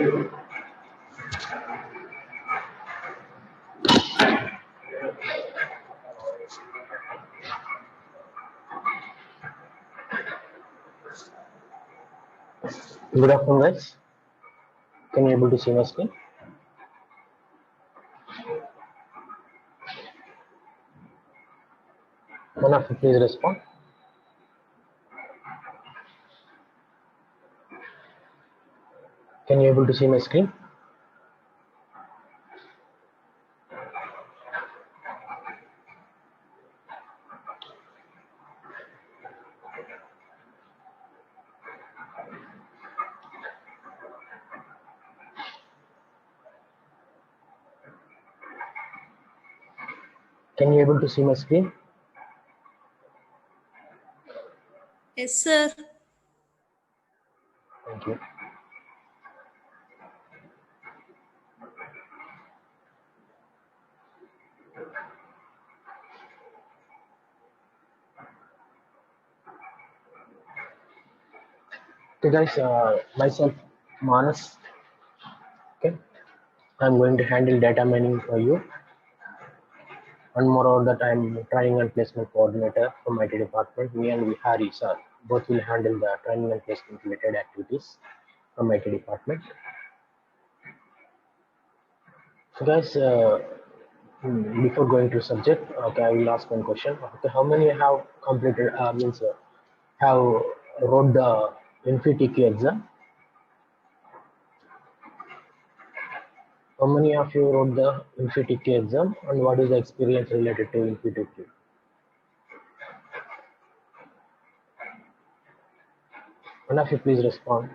Good afternoon, guys. Can you able to see my screen? One of you please respond. Can you able to see my screen? Can you able to see my screen? Yes, sir. Thank you. Okay, guys. Myself, Manas. Okay, I'm going to handle data mining for you. And moreover, that I'm training and placement coordinator from IT department. Me and Vihari sir both will handle the training and placement related activities from IT department. So, guys. Before going to subject, okay, I will ask one question. Okay, how many have completed have wrote the NPTQ exam? How many of you wrote the NPTQ exam, and what is the experience related to NPTQ? One of you please respond.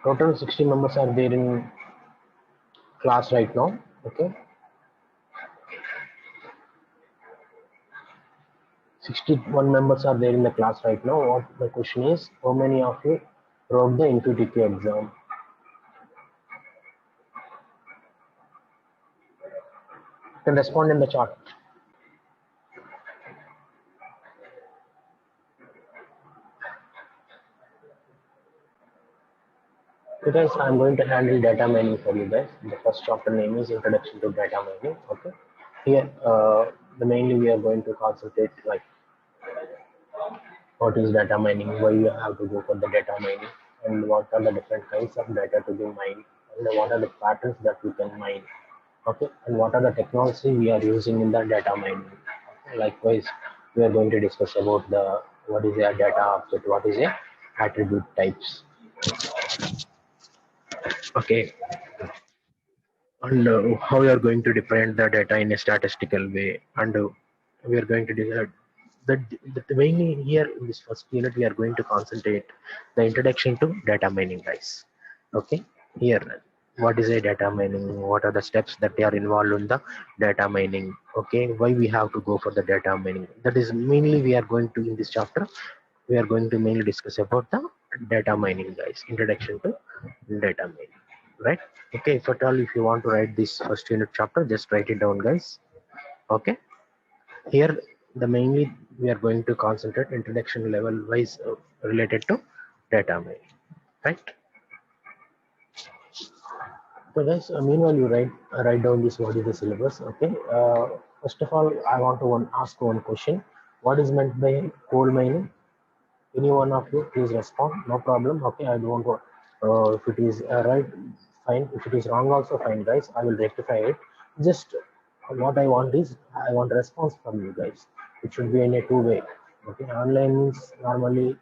Total 60 members are there in class right now. Okay, 61 members are there in the class right now. What the question is, how many of you wrote the NPTQ exam? You can respond in the chat. Okay, guys, I'm going to handle data mining for you guys. The first chapter name is Introduction to Data Mining. Okay, here the mainly we are going to concentrate like what is data mining, why you have to go for the data mining, and what are the different kinds of data to be mined, and what are the patterns that we can mine. Okay, and what are the technology we are using in the data mining. Okay, likewise, we are going to discuss about the what is a data object, what is a attribute types. Okay, and how we are going to represent the data in a statistical way, and we are going to decide that mainly here in this first unit we are going to concentrate the introduction to data mining, guys. Okay, here what is a data mining, what are the steps that they are involved in the data mining, okay, why we have to go for the data mining, that is mainly we are going to in this chapter we are going to mainly discuss about the data mining, guys. Introduction to data mining, right? Okay, if at all if you want to write this first unit chapter, just write it down, guys. Okay, here the mainly we are going to concentrate introduction level wise related to data mining, right? So guys, meanwhile you write down this what is the syllabus. Okay, first of all I want to ask one question. What is meant by coal mining? Any one of you please respond. No problem. Okay, I don't want to if it is right, fine. If it is wrong also fine, guys, I will rectify it. Just what I want is I want a response from you guys. It should be in a two-way. Okay, online means normally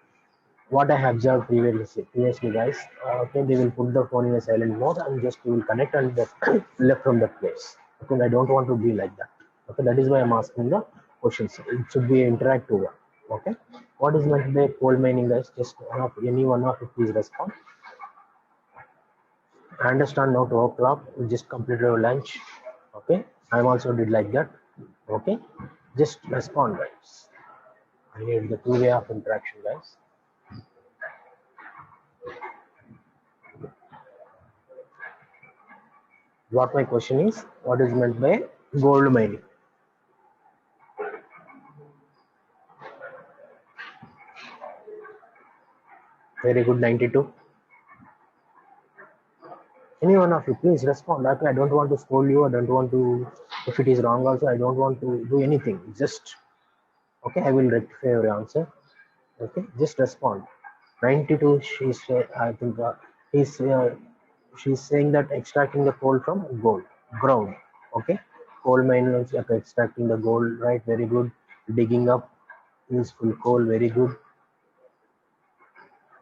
what I have observed previously, guys. Okay, they will put the phone in a silent mode and just you will connect and just left from that place. Okay, I don't want to be like that. Okay, that is why I'm asking the questions. It should be interactive one. Okay, what is meant by coal mining, guys? Just any one of you please respond. I understand now 2 o'clock. We just completed our lunch. Okay, I'm also did like that. Okay, just respond, guys. I need the two-way of interaction, guys. What my question is, what is meant by gold mining? Very good, 92. Any one of you, please respond. Okay, I don't want to scold you. I don't want to, if it is wrong also, I don't want to do anything. Just, okay, I will rectify your answer. Okay, just respond. 92, I think he's, she's saying that extracting the coal from gold, ground. Okay, coal mine means extracting the gold, right? Very good. Digging up useful coal, very good.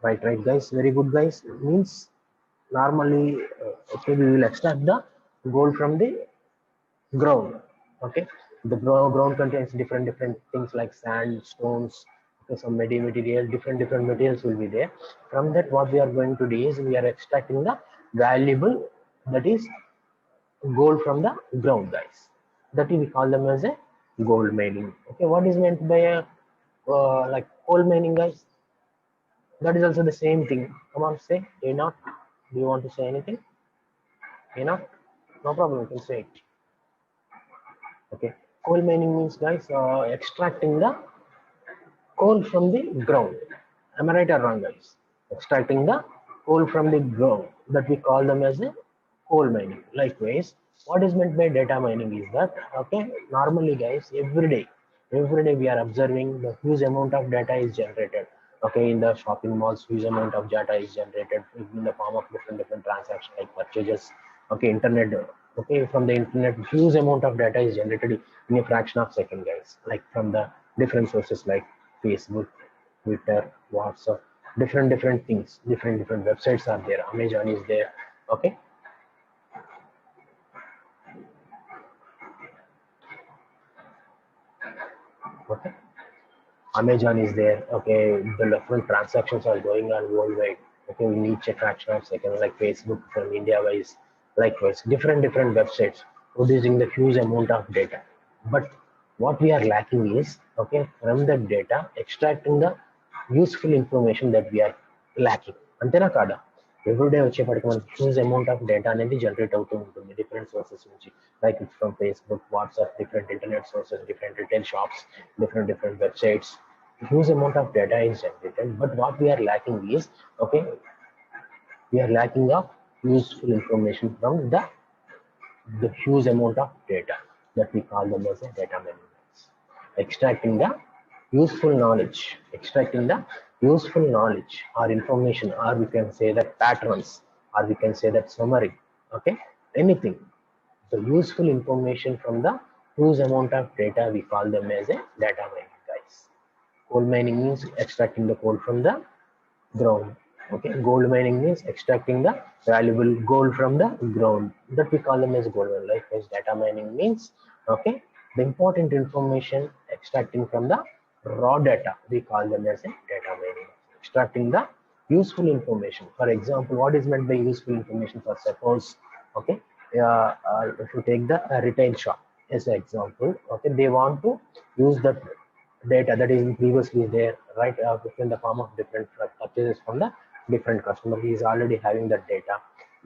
Right, guys, very good, guys. Means normally, okay, we will extract the gold from the ground. Okay, the ground contains different things like sand, stones, okay, some material, different materials will be there. From that, what we are going to do is we are extracting the valuable, that is gold from the ground, guys. That we call them as a gold mining. Okay, what is meant by a like coal mining, guys? That is also the same thing. Come on, say. You not? Do you want to say anything? You know? No problem. You can say it. Okay. Coal mining means, guys, extracting the coal from the ground. Am I right or wrong, guys? Extracting the coal from the ground, that we call them as a coal mining. Likewise, what is meant by data mining is that, okay, normally, guys, every day we are observing the huge amount of data is generated. Okay, in the shopping malls, huge amount of data is generated in the form of different transactions like purchases. Okay, internet. Okay, from the internet, huge amount of data is generated in a fraction of second, guys. Like from the different sources like Facebook, Twitter, WhatsApp, different things, different websites are there. Amazon is there. Okay. Okay. Amazon is there. Okay, the different transactions are going on worldwide. Okay, we need a fraction of second, like Facebook from India wise. Likewise, different websites producing the huge amount of data. But what we are lacking is, okay, from the data extracting the useful information that we are lacking. Antena kada. Every day వచ్చేప్పటికి మనకి huge amount of data అనేది generate అవుతూ ఉంటుంది different sources నుంచి, like from Facebook, WhatsApp, different internet sources, different retail shops, different websites. Huge amount of data is generated, but what we are lacking is, okay, we are lacking of useful information from the huge amount of data that we call them as a data management. Extracting the useful knowledge, extracting the useful knowledge or information, or we can say that patterns, or we can say that summary. Okay, anything, the useful information from the huge amount of data, we call them as a data mining, guys. Coal mining means extracting the coal from the ground. Okay, gold mining means extracting the valuable gold from the ground, that we call them as gold mining. Likewise, data mining means, okay, the important information extracting from the raw data, we call them as a data mining. Extracting the useful information. For example, what is meant by useful information? For suppose, okay, if you take the retail shop as an example, okay, they want to use that data that is previously there, right, in the form of different purchases from the different customer. He is already having that data.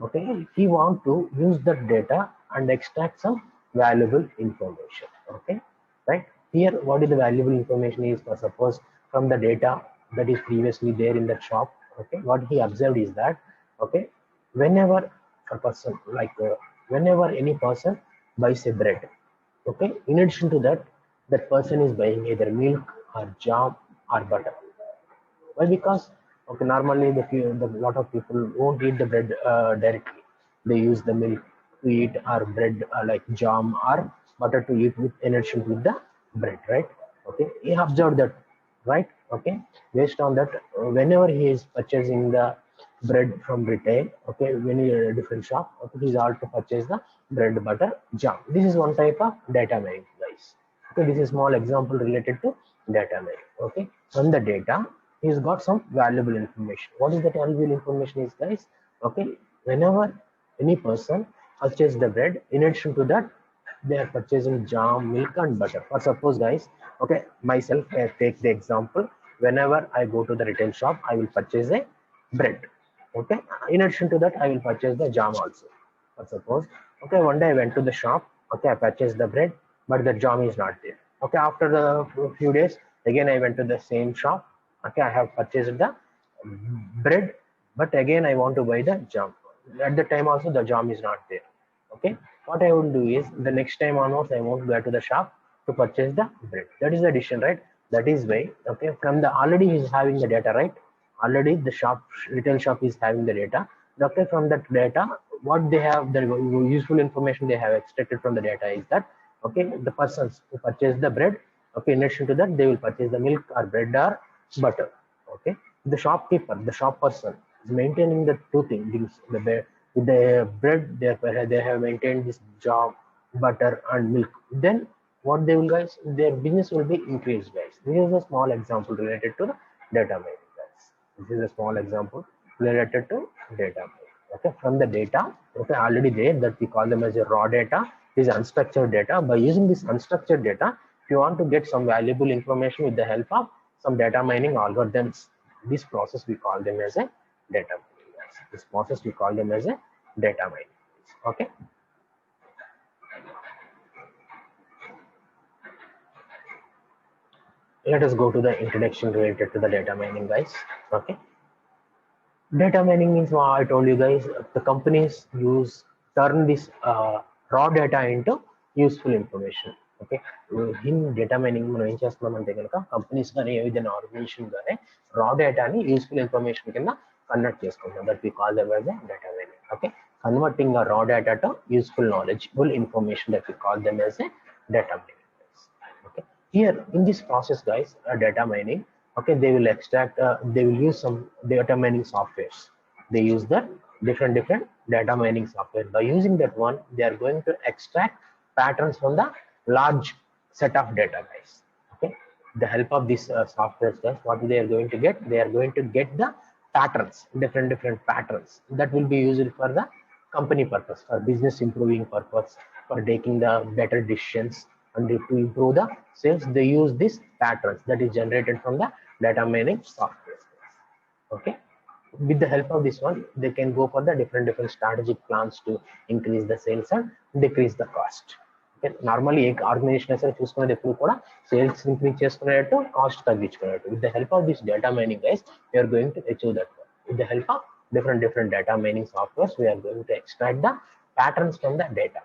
Okay, he want to use that data and extract some valuable information. Okay, right here, what is the valuable information is, for suppose from the data that is previously there in that shop. Okay, what he observed is that, okay, whenever a person, like whenever any person buys a bread, okay, in addition to that, that person is buying either milk or jam or butter. Why? Because, okay, normally the lot of people won't eat the bread directly. They use the milk to eat, or bread like jam or butter to eat with, in addition with the bread, right? Okay, he observed that, right? Okay, based on that, whenever he is purchasing the bread from retail, okay, when he a different shop, okay, he's also purchase the bread, butter, jam. This is one type of data mining, guys. Okay, this is small example related to data mining. Okay, from the data, he's got some valuable information. What is that valuable information is, guys? Okay, whenever any person purchases the bread, in addition to that, they are purchasing jam, milk, and butter. For suppose, guys, okay, myself, I take the example. Whenever I go to the retail shop, I will purchase a bread. Okay, in addition to that, I will purchase the jam also. For suppose, okay, one day I went to the shop. Okay, I purchased the bread, but the jam is not there. Okay, after the few days, again I went to the same shop. Okay, I have purchased the bread, but again I want to buy the jam. At the time also the jam is not there. Okay, what I will do is the next time onwards I won't go to the shop to purchase the bread. That is the decision, right? That is why, okay, from the already he is having the data, right? Already the shop, retail shop is having the data. Okay, from that data, what they have, the useful information they have extracted from the data is that, okay, the persons who purchase the bread, okay, in addition to that they will purchase the milk or bread or butter. Okay, the shopkeeper, the shop person is maintaining the two things. With the bread, they have maintained this jam, butter and milk. Then what they will, guys, their business will be increased, guys. This is a small example related to the data mining, guys. This is a small example related to data mining. Okay, from the data, okay, already there, that we call them as a raw data, is unstructured data. By using this unstructured data, if you want to get some valuable information with the help of some data mining algorithms, this process we call them as a data mining, guys. This process we call them as a data mining. Okay, let us go to the introduction related to the data mining, guys. Okay, data mining means what I told you, guys. The companies turn this raw data into useful information. Okay, in data mining మనం ఏం చేస్తున్నామంటే కనుక companies కానీ ఏదైనా organisation కానీ రా డేటాని useful information కింద కన్వర్ట్ చేసుకుంటాం. That we call them as data mining. Okay, converting a raw data to useful knowledgeable information, that we call them as a data mining. Okay, here in this process, guys, data mining, okay, they will extract, they will use some data mining softwares. They use the different data mining software. By using that one, they are going to extract patterns from the large set of data, guys. Okay, the help of this software, guys, what they are going to get, they are going to get the patterns, different patterns that will be used for the company purpose, for business improving purpose, for taking the better decisions, and to improve the sales. They use these patterns that is generated from the data mining software. Okay, with the help of this one, they can go for the different strategic plans to increase the sales and decrease the cost. Okay, normally ek organization asal chusukunedu kuda sales increase chestunettu, cost tagginchukunettu. With the help of this data mining, guys, we are going to achieve that one. With the help of different data mining softwares, we are going to extract the patterns from the data.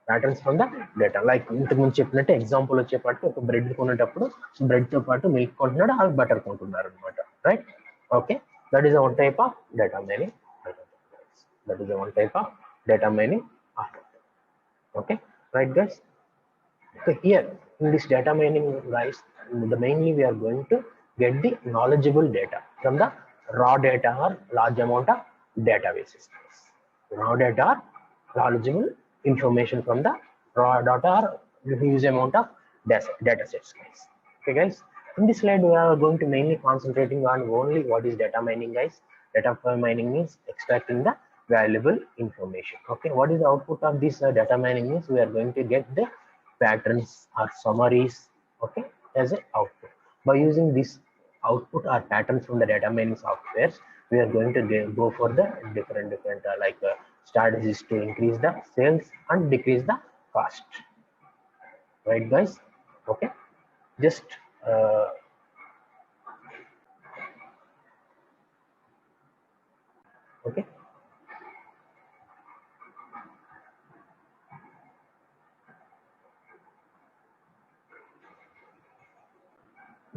Patterns from the data. Like ఇంతకుముందు చెప్పినట్టు example వచ్చేపాటు ఒక bread కొనేటప్పుడు bread తో పాటు milk కొంటున్నాడు, ఆ butter కొంటున్నారు అనమాట, right? Okay, that is one type of data mining. That is one type of data mining. Okay, right guys. So here in this data mining, guys, mainly we are going to get the knowledgeable data from the raw data or large amount of databases. Raw data or knowledgeable information from the raw data or huge amount of data sets, guys. Okay, guys, in this slide we are going to mainly concentrating on only what is data mining, guys. Data mining means extracting the valuable information. Okay, what is the output of this data mining means we are going to get the patterns or summaries, okay, as an output. By using this output or patterns from the data mining softwares, we are going to go for the different strategies to increase the sales and decrease the cost, right guys? Okay, just okay,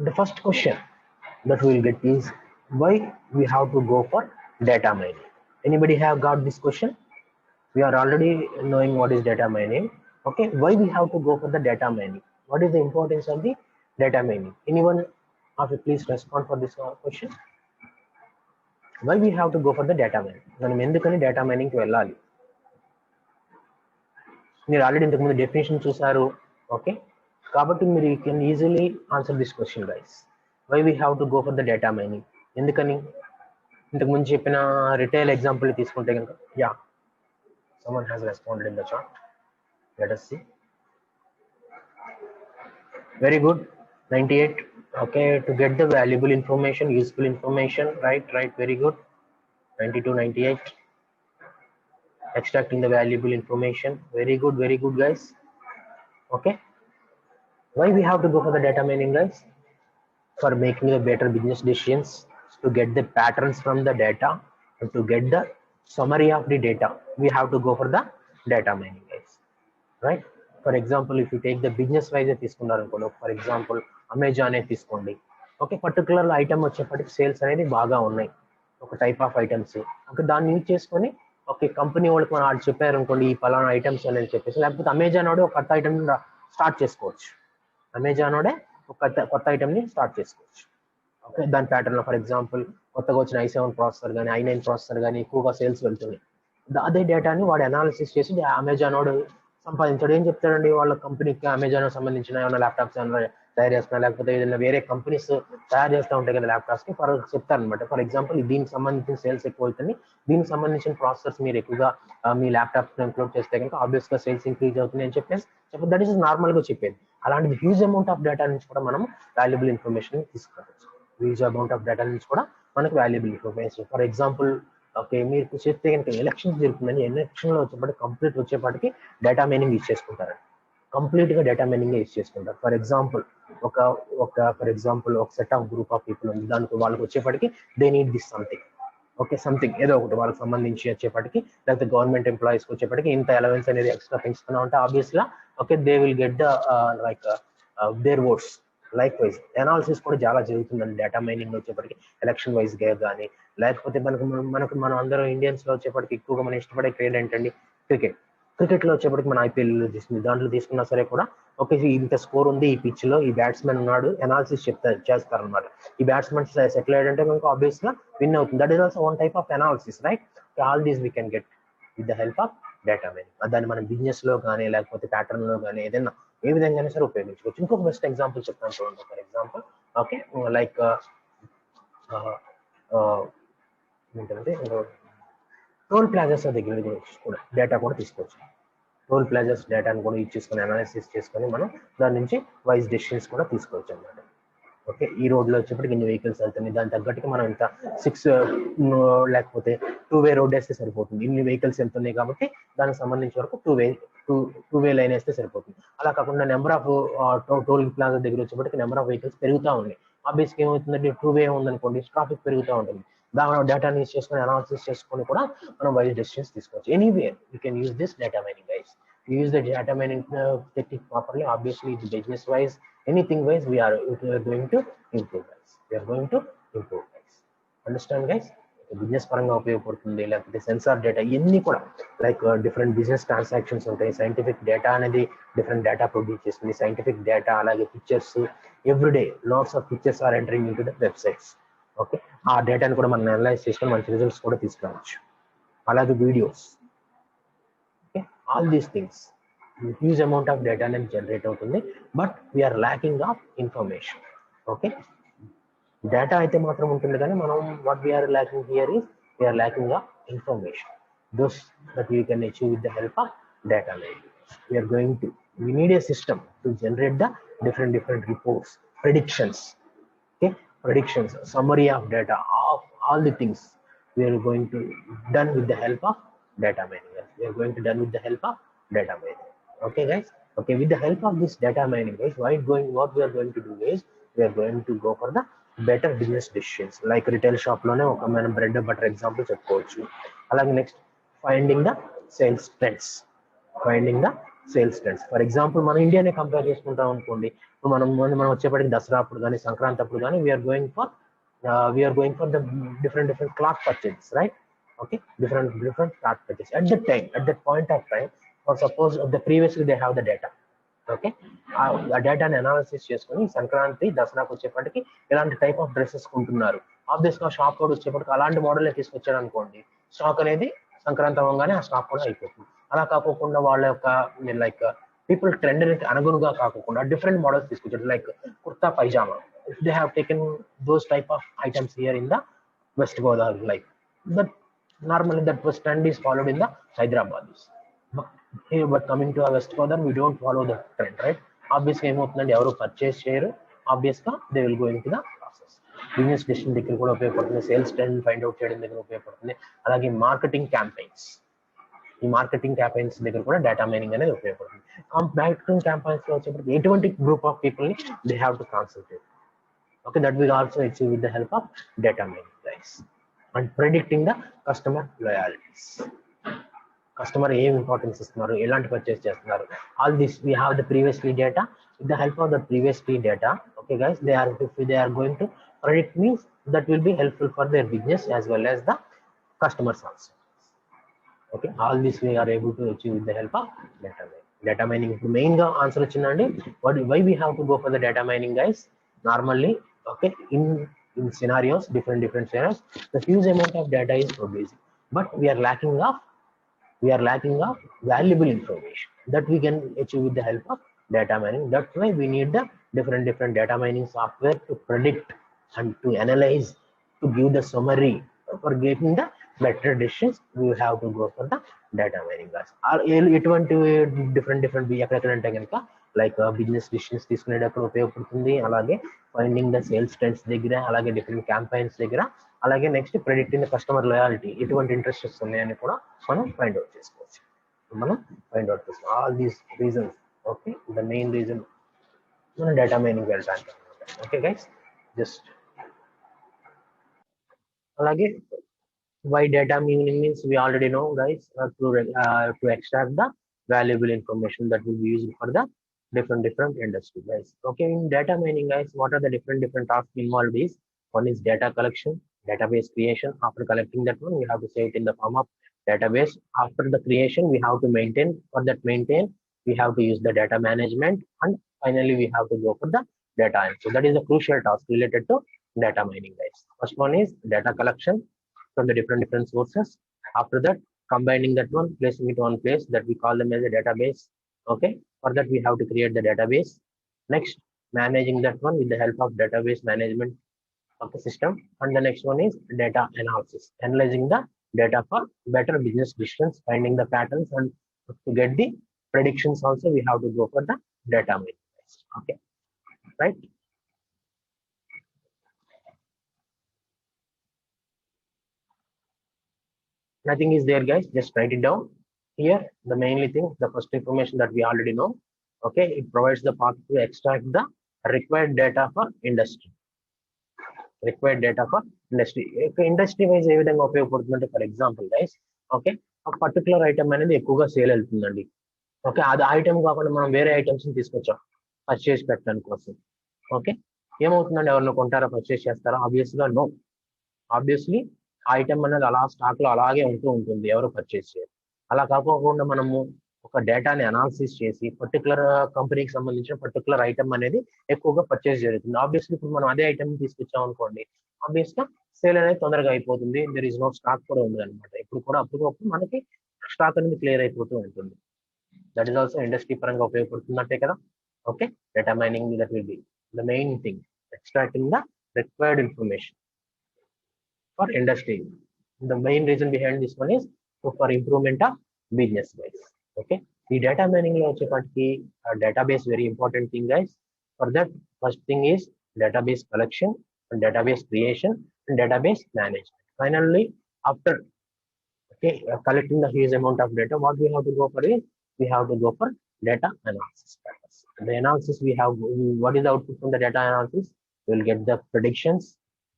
the first question that we will get is why we have to go for data mining. Anybody have got this question? We are already knowing what is data mining. Okay, why we have to go for the data mining? What is the importance of the data mining? Anyone of you please respond for this question. Why we have to go for the data mining? మనం ఎందుకని data mining కి వెళ్ళాలి? మీరు already ఇంతకు ముందు definition చూసారు. Okay, కాబట్టి మీరు you can easily answer this question, guys. Why we have to go for the data mining? ఎందుకని? ఇంతకు ముందు చెప్పిన రిటైల్ ఎగ్జాంపుల్ తీసుకుంటే కనుక, yeah, someone has responded in the chat. Let us see. Very good, 98. Okay, to get the valuable information, useful information, right, very good. 92, 98. Extracting the valuable information, very good guys. Okay, why we have to go for the data mining, guys? For making the better business decisions, to get the patterns from the data and to get the summary of the data, we have to go for the data mining, guys. Right? For example, if you take the business wise తీసుకున్నారు అనుకోండి, for example Amazon తీసుకోండి. Okay, particular item వచ్చేప్పటికి sales అనేది బాగా ఉన్నాయి, ఒక type of items. Okay, దాన్ని use చేసుకొని ఓకే కంపెనీ వాళ్ళకి మనం వాళ్ళు చెప్పారు అనుకోండి ఈ పలానా ఐటమ్స్ అని చెప్పేసి, లేకపోతే అమెజాన్ వాడు ఒక కొత్త ఐటమ్ స్టార్ట్ చేసుకోవచ్చు. అమెజాన్ వాడే ఒక కొత్త ఐటమ్ని స్టార్ట్ చేసుకోవచ్చు. ఓకే, దాని ప్యాటర్న్ లో ఫర్ ఎగ్జాంపుల్ కొత్తగా వచ్చిన i7 ప్రాసెసర్ కానీ i9 ప్రాసెసర్ కానీ ఎక్కువగా సేల్స్ వెళ్తున్నాయి. అదే డేటాని వాడు అనాలిసిస్ చేసి అమెజాన్ వాడు సంపాదించాడు. ఏం చెప్తాడండి వాళ్ళ కంపెనీకి, అమెజాన్ సంబంధించిన ఏమైనా ల్యాప్టాప్స్ ఏమైనా తయారు చేస్తున్నా, లేకపోతే ఏదైనా వేరే కంపెనీస్ తయారు చేస్తూ ఉంటాయి కదా ల్యాప్టాప్స్ కి, ఫర్ చెప్తారనమాట. ఫర్ ఎగ్జాంపుల్ దీనికి సంబంధించిన సేల్స్ ఎక్కువ అవుతుంది, దీనికి సంబంధించిన ప్రాసెసర్స్ మీరు ఎక్కువగా మీ ల్యాప్టాప్స్ ఇంక్లూడ్ చేస్తే కనుక ఆబ్వియస్ గా సేల్స్ ఇంక్రీజ్ అవుతుంది అని చెప్పేసి దట్ ఈస్ నార్మల్ గా చెప్పేది. అలాంటి హ్యూజ్ అమౌంట్ ఆఫ్ డేటా నుంచి కూడా మనం వాల్యుబుల్ ఇన్ఫర్మేషన్ తీసుకోవచ్చు. హ్యూజ్ అమౌంట్ ఆఫ్ డేటా నుంచి కూడా మనకు valuable information. For example okay మీరు చేస్తే కనుక ఎలక్షన్స్ జరుగుతుందని, ఎలక్షన్ లో వచ్చేప్పటికి కంప్లీట్ వచ్చేప్పటికి డేటా మైనింగ్ యూజ్ చేసుకుంటారు, కంప్లీట్ గా డేటా మైనింగ్ యూజ్ చేసుకుంటారు. ఫర్ ఎగ్జాంపుల్ ఒక set of group of people ఉంది, దానికి వాళ్ళకి వచ్చేప్పటికి they need this something. Okay, something ఏదో ఒకటి వాళ్ళకి సంబంధించి వచ్చేప్పటికి, లేకపోతే గవర్నమెంట్ ఎంప్లాయీస్కి వచ్చేప్పటికి ఇంత అలవెన్స్ అనేది ఎక్స్ట్రా పెంచుతున్నా ఉంటే ఆబ్వియస్ గా okay they will get the like there oats. Like wise analysis కూడా చాలా జరుగుతుందండి డేటా మైనింగ్ వచ్చేప్పటికి, ఎలక్షన్ వైజ్ గా కానీ, లేకపోతే మనం అందరం ఇండియన్స్ లో వచ్చేప్పటికి ఎక్కువగా మనం ఇష్టపడే క్రీడ ఏంటండి, క్రికెట్ లో వచ్చేప్పటికి మన ఐపీఎల్ తీసుకుంది, దాంట్లో తీసుకున్నా సరే కూడా ఓకే ఇంత స్కోర్ ఉంది ఈ పిచ్ లో, ఈ బ్యాట్స్మెన్ ఉన్నాడు, అనాలిసిస్ చేస్తారనమాట. ఈ బ్యాట్స్మెన్ సెటిల్ అయ్యాడంటే మనకు ఆబ్వియస్ గా విన్ అవుతుంది. That is also one type of analysis, right? All these we can get with the help of data mining. దాన్ని మనం బిజినెస్ లో కానీ, లేకపోతే ప్యాటర్న్ లో కానీ, ఏదైనా ఏ విధంగానే సరే ఉపయోగించుకోవచ్చు. ఇంకొక బెస్ట్ ఎగ్జాంపుల్ చెప్తాను చూడండి. ఫర్ ఎగ్జాంపుల్ ఓకే లైక్ ఏంటంటే టోల్ ప్లాజాస్ దగ్గర కూడా డేటా కూడా తీసుకోవచ్చు. టోల్ ప్లాజాస్ డేటాను కూడా యూజ్ చేసుకొని అనాలిసిస్ చేసుకొని మనం దాని నుంచి వైజ్ డెసిషన్స్ కూడా తీసుకోవచ్చు అన్నమాట. ఓకే, ఈ రోడ్లో వచ్చేప్పటికి ఇన్ని వెహికల్స్ వెళ్తున్నాయి, దాని తగ్గట్టుగా మనం ఇంత 6 లేకపోతే 2-వే రోడ్ వేస్తే సరిపోతుంది. ఇన్ని వెహికల్స్ వెళ్తున్నాయి కాబట్టి దానికి సంబంధించిన వరకు టూ వే లైన్ వేస్తే సరిపోతుంది. అలా కాకుండా నెంబర్ ఆఫ్ టోల్ ప్లాజా దగ్గర వచ్చేప్పటికి నెంబర్ ఆఫ్ వెహికల్స్ పెరుగుతూ ఉన్నాయి. ఆబ్వియస్గా ఏమవుతుందంటే 2-వే ఉందనుకోండి, ట్రాఫిక్ పెరుగుతూ ఉంటుంది. దాని డేటాని యూజ్ చేసుకొని అనాలిసిస్ చేసుకొని కూడా మనం వైజ్ డెసిషన్స్ తీసుకోవచ్చు. Anyway you can use this data mining guys. Use the data mining technique properly, obviously ఇది business wise, anything wise we are going to improve guys. We are going to improve guys. Understand guys? Business పరంగా ఉపయోగపడుతుంది, లేకపోతే sensor data ఇవన్నీ కూడా like different business transactions ఉంటాయి. Scientific data అనేది different data produce చేస్తుంది. Scientific data అలాగే pictures, everyday lots of pictures are entering in to the websites. Okay, ఆ డేటాను కూడా మనం అనలైజ్ చేసుకొని మంచి రిజల్ట్స్ కూడా తీసుకురావచ్చు. అలాగే videos, okay all these things huge amount of data అనేది జనరేట్ అవుతుంది, but we are lacking of information. Okay, data అయితే మాత్రం ఉంటుంది కానీ మనం what we are lacking here is we are lacking of information. Those that we can achieve with the help of data mining. We are going to we need a system to generate the different reports, predictions. Okay, predictions, summary of data of all the things we are going to done with the help of data mining. We are going to done with the help of data mining. Okay guys, okay, with the help of this data mining guys, what we are going to do is we are going to go for the better business decisions. Like retail shop lone oka manam bread butter example cheppochu. Alage next finding the sales trends. For example మన ఇండియానే compare చేసుకుంటాం అనుకోండి, మనం వచ్చేప్పటికి దసరా అప్పుడు కానీ, సంక్రాంతి అప్పుడు కానీ we are going for the different cloth purchases, right? Okay, different cloth purchase at that point of time, or suppose of the previously they have the data. Okay, ఆ డేటాని అనాలిసిస్ చేసుకొని సంక్రాంతి దసరాకు వచ్చేప్పటికి ఇలాంటి టైప్ ఆఫ్ డ్రెస్సెస్ కొంటున్నారు. Obvious గా shop కూడా వచ్చేప్పటికి అలాంటి మోడల్ తీసుకొచ్చాడు అనుకోండి, స్టాక్ అనేది సంక్రాంతి అవ్వగానే ఆ స్టాక్ కూడా అయిపోతుంది. అలా కాకోకుండా వాళ్ళ యొక్క లైక్ పీపుల్ ట్రెండ్ అనుగుణంగా కాకుండా డిఫరెంట్ మోడల్స్ తీసుకొచ్చారు, like kurta pyjama. They have taken those type of items here in the west Godavari, like that normally that was trend is followed in the Hyderabad. But coming to west Godavari we don't follow the trend, right? ఆబ్వియస్గా ఏమవుతుందండి, ఎవరు purchase చేయరు, ఆబ్వియస్గా they will go in to the process. Business decision దగ్గర కూడా ఉపయోగపడుతుంది, sales trend find out చేయడం దగ్గర ఉపయోగపడుతుంది. అలాగే మార్కెటింగ్ క్యాంపెయిన్స్, ఈ మార్కెటింగ్ క్యాంపెయిన్స్ దగ్గర కూడా డేటా మైనింగ్ అనేది ఉపయోగపడుతుంది. మార్కెటింగ్ క్యాంపెయిన్స్ లో వచ్చేప్పటికి ఎటువంటి గ్రూప్ ఆఫ్ పీపుల్ ని they have to concentrate. Okay, that will also achieve with the help of data mining, guys. And predicting the customer loyalties. Customer ఏం importance ఇస్తున్నారు, ఎలాంటి పర్చేస్ చేస్తున్నారు, all this we have the previously data. With the help of the previously data, okay guys, they are going to predict, means that will be helpful for their business as well as the customers also. Okay, all this we are able to achieve with the help of data mining. Data mining main ga answer వచ్చిందండి. Why we have to go for the data mining, guys? Normally, okay, in scenarios, different scenarios, the huge amount of data is produced, but we are lacking of valuable information that we can achieve with the help of data mining. That's why we need the different data mining software to predict and to analyze, to give the summary for getting the better decisions. We have to go for the data mining, guys. ఎటువంటి different ఎక్కడెక్కడంటే కనుక like business decisions తీసుకునేటప్పుడు ఉపయోగపడుతుంది, అలాగే finding the sales trends దగ్గర, అలాగే different campaigns దగ్గర, అలాగే next predicting the customer loyalty, ఎటువంటి ఇంట్రెస్ట్స్ ఉన్నాయని కూడా మనం ఫైండ్ అవుట్ చేసుకోవచ్చు. All these reasons, okay, the main reason మనం డేటా మైనింగ్ వెళ్ళడానికి. ఓకే గైస్, జస్ట్ అలాగే why data mining means we already know, guys, to extract the valuable information that will be used for the different industry, guys. Okay, in data mining, guys, what are the different tasks involved is, one is data collection, database creation. After collecting that one, we have to save it in the form of database. After the creation, we have to maintain. For that maintain, we have to use the data management, and finally we have to go for the data entry. So that is the crucial task related to data mining, guys. First one is data collection from the different sources. After that, combining that one, placing it one place, that we call them as a database. Okay, for that we have to create the database. Next, managing that one with the help of database management of the system. And the next one is data analysis, analyzing the data for better business decisions, finding the patterns, and to get the predictions also, we have to go for the data mining. Okay, right? Nothing is there, guys, just write it down here. The mainly thing, the first information that we already know. Okay, it provides the path to extract the required data for industry. Required data for industry. Industry wise ఏ విధంగా ఉపయోగపడుతుందంటే, for example guys, okay, ఒక particular item అనేది ఎక్కువగా sale వెళ్తుందండి. Okay, అది item కాకుండా మనం వేరే items ని తీసుకొచ్చాం పర్చేస్ పెట్టడానికి కోసం. ఓకే, ఏమవుతుందండి, ఎవరిని కొంటారా, పర్చేస్ చేస్తారా? ఆబ్వియస్గా నో. ఆబ్వియస్లీ ఐటమ్ అనేది అలా స్టాక్ లో అలాగే ఉంటుంది, ఎవరు పర్చేస్ చేయరు. అలా కాకుండా మనము ఒక డేటాని అనాలిసిస్ చేసి పర్టికులర్ కంపెనీకి సంబంధించిన పర్టికులర్ ఐటమ్ అనేది ఎక్కువగా పర్చేస్ జరుగుతుంది. ఆబ్వియస్లీ ఇప్పుడు మనం అదే ఐటమ్ తీసుకొచ్చాం అనుకోండి, ఆబ్వియస్ గా సేల్ అనేది తొందరగా అయిపోతుంది. దర్ ఇస్ నో స్టాక్ కూడా ఉంది అనమాట. ఇప్పుడు కూడా అప్పటికప్పుడు మనకి స్టాక్ అనేది క్లియర్ అయిపోతూ ఉంటుంది. దట్ ఈస్ ఆల్సో ఇండస్ట్రీ పరంగా ఉపయోగపడుతున్నట్టే కదా. Okay, data mining, that will be the main thing, extracting the required information for industry. The main reason behind this one is for improvement of business, guys. Okay, the data mining lo vachepatiki database very important thing, guys. For that, first thing is database collection and database creation and database management. Finally, after collecting the huge amount of data, what we have to go for is, we have to go for data analysis. The analysis we have, what is the output from the data analysis? We will get the predictions.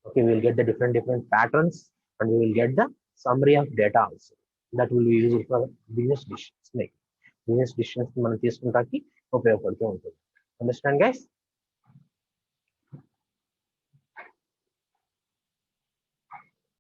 Okay, we will get the different patterns, and we will get the summary of data also. That will be used for business decisions. Business decisions మనం తీసుకుంటానికి ఉపయోగపడుతూ ఉంటుంది. Understand, guys?